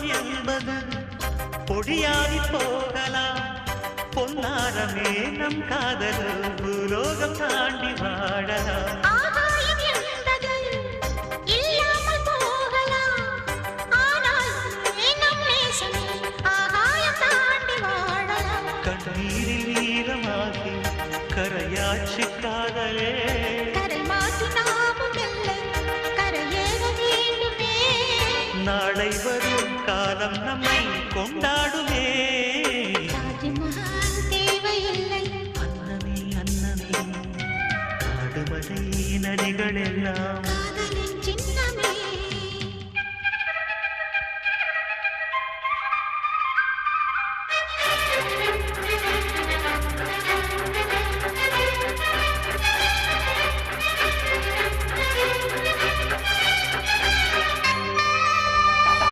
லோகம் என்பது பொடியாகி போகலாம். பொன்னாரமே நம் காதல் பூலோகம் தாண்டி வாழலாம். கண்ணீரில் ஈரமாகி கரையாட்சி காதலே நாளை வரும் காலம் நம்மை கொண்டாடுமே. அன்னமே அன்னமே ஆடுமலை நதிகள் எல்லாம்